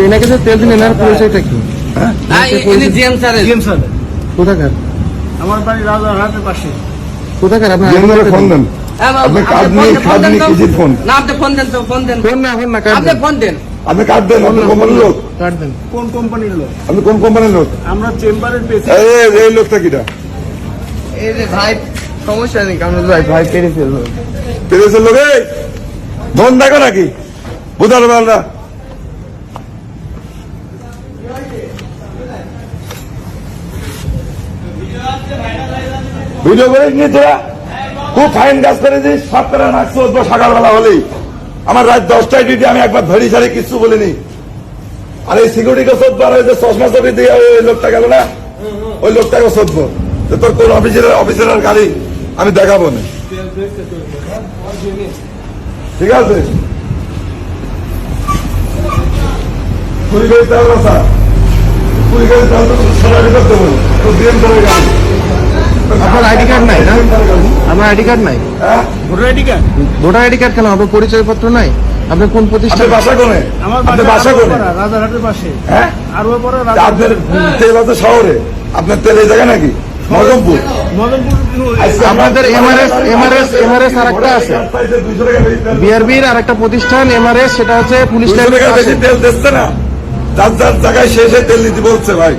এনাকে যে তেল দিন এনার পরিচয়টা কি? কোথাকার? আমার বাড়ি রাজারহাটের পাশে। কোথাকার আপনার? ফোন দেন। আপনি কার্ড নিয়ে কিসের ফোন? না আপনি ফোন দেন তো, ফোন দেন। ফোন না এখন না, কার্ড আপনি ফোন দেন। আপনি কার্ড দেন। আপনি কোম্পানির লোক? কার্ড দেন। কোন কোম্পানির লোক? আপনি কোন কোম্পানির লোক? আমরা চেম্বারের পেছনে। এই লোকটা কিটা? এই যে ভাই সমস্যা নেই, কারণ ভাই কেড়ে ফেলবো। পেরেছেন লোক? এই ধন দেখো নাকি বুঝার পারলা? ভিডিও করে নিয়ে তোরা খুব ফাইন কাজ করেছিস। সব করে রাখছো সকালবেলা হলেই। আমার রাত 10টায় ডিউটি, আমি একবার ধরি সারি কিছু বলিনি। আর এই সিকিউরিটিকে চোদ্দ আর যে চশমা চবি দিয়ে ওই লোকটা গেল না, ওই লোকটাকে চোদ্দ যে তোর কোন অফিসের গাড়ি আমি দেখাবো না। ঠিক আছে, কুড়ি গাড়ি তেল না স্যার, কুড়ি গাড়ি তেল তো সরাসরি করতে বলি তো ডিএম করে গাড়ি। আপনার আইডি কার্ড নাই না? আমার আইডি কার্ড নাই। Voter ID card? Voter ID card কেন? আপনার পরিচয়পত্র নাই? আপনি কোন প্রতিষ্ঠান? বাসা কোনে? আমার বাসা কোনে? রাজারহাটের পাশে। হ্যাঁ, আর ওই পরে আপনার তেল আছে শহরে, আপনার তেল এই জায়গা নাকি মজমপুর? আপনাদের এমআরএস আর একটা আছে, বিআরবির আর একটা প্রতিষ্ঠান এমআরএস, সেটা হচ্ছে পুলিশ লাইন। বেশি তেল দিচ্ছে না, যার যার জায়গায় শেষে তেল নিতে বলছে ভাই।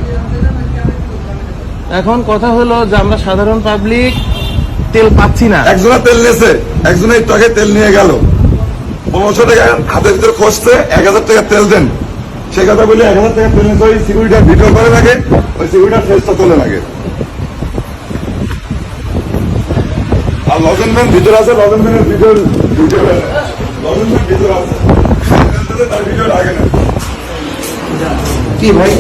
এখন কথা হলো যে আমরা সাধারণ পাবলিক তেল পাচ্ছি না। একজনা তেল নিয়েছে, একজনে একটু আগে তেল নিয়ে গেল 1500 টাকা হাতের ভিতরে খসছে, 1000 টাকা তেল দেন। সেই কথা বলে 1000 টাকা তেল নিতে ওই সিকিউরিটির ভিডিও করে লাগে, ওই সিকিউরিটির ফেসটা তোলে লাগে। আর লজেনম্যান ভিতরে আছে, লজেনম্যানের ভিডিও লজেনম্যান ভিতরে আছে, তার ভিডিও লাগে না। কি ভাই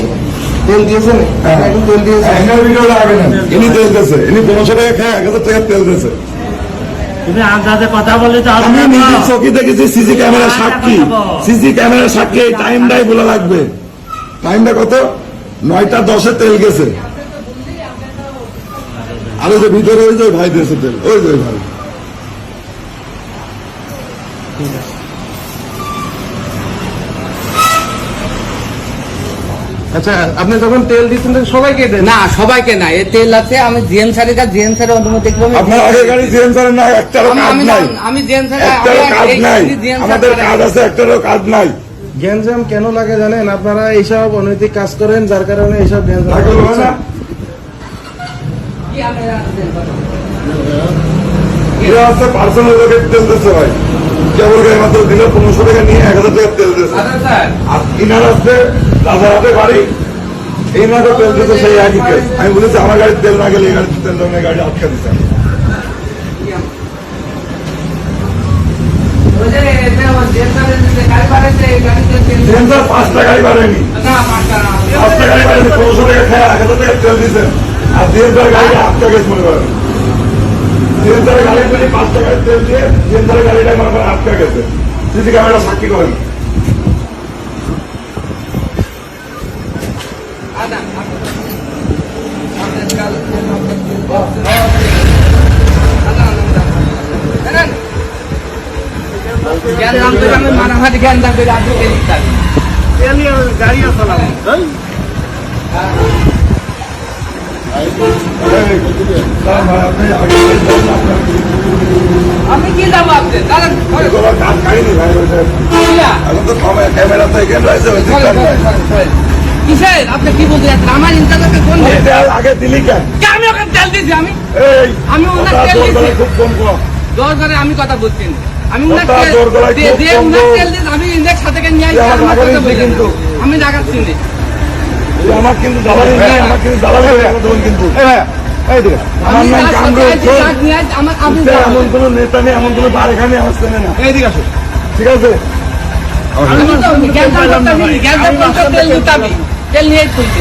তেল দিয়েছেন? এখন তেল দিয়েছেন, ভিডিও লাগে না। ইনি তেল দিয়েছে, ইনি 1500 টাকা খায় 1000 টাকা তেল দিয়েছে। তুমি আন্দাজে কথা বলে তো আমি নিজে চোখে দেখেছি, সিসি ক্যামেরার সাক্ষী, সিসি ক্যামেরার সাক্ষী। টাইমটাই বলা লাগবে, টাইমটা কত? 9টা 10-এ তেল গেছে। আর ওই যে ভিতরে ওই যে ভাই দিয়েছে তেল, ওই যে ভাই। আচ্ছা আপনি যখন তেল দিচ্ছেন সবাইকে দেন? না, সবাইকে না, এই তেল আছে। আমি জিএম স্যারের কাছে, জিএম স্যারের অনুমতি দেখবো। আপনার আগের গাড়ি জিএম স্যারের নাই, একটারও কার্ড নাই। আমি জিএম স্যারের একটারও কার্ড নাই, আমাদের কার্ড আছে, একটারও কার্ড নাই। গ্যাঞ্জাম কেন লাগে জানেন? আপনারা এইসব অনৈতিক কাজ করেন, যার কারণে এইসব গ্যাঞ্জাম না এরা হচ্ছে পার্সোনাল লোকে তেল দিচ্ছে ভাই। কেবল গাড়ি মাত্র দিল 1500 টাকা নিয়ে 1000 টাকা তেল দিচ্ছে। আর ইনার আসছে রাজারহাটে বাড়ি, এই মাত্র তেল দিচ্ছে সেই একই কেস। আমি বলেছি আমার গাড়ির তেল না গেলে এই গাড়ির তেল দেবেন, গাড়ি আটকে দিচ্ছে। সেন্সার 5টা গাড়ি বাড়েনি, 5টা গাড়ি বাড়েনি, 1500 টাকা খায় 1000 টাকা তেল দিচ্ছেন। আর সেন্সার গাড়িটা আটকা গেছে মনে করেন, সেন্সারের গাড়ি যদি 5 টাকার তেল দিয়ে সেন্সারের গাড়িটা মনে করেন আটকা গেছে। সিসি ক্যামেরা সাক্ষী করেন। গাড়ি চালাবো। আমি কি যাবো আপনার ক্যামেরা তো এখানে রয়েছে, কিসের? আপনি কি বলতে যাচ্ছেন? আমার ইন্টারনেটে ফোন আগে দিলি কেন? আমি ওকে তেল দিয়েছি। আমি ওনার তেল দিয়েছি। খুব কম কম জোর করে আমি কথা বলছি না। আমি কথা জোর গলায় খুব কম উনার বল। তেল দিয়েছি। আমি ইন্ডেক্স সাথে নিয়ে আসি। আমার আমার কথা বলছি কিন্তু আমি লাগাচ্ছি না। আমার কিন্তু জ্বালানি নেই, আমার কিন্তু জ্বালানি কিন্তু আমার নাম কামরুল। এমন কোন নেতা নেই, এমন কোন বারখানে আমার চেনে না। এইদিকে আসো, ঠিক আছে? তেল নিয়ে তুলছি।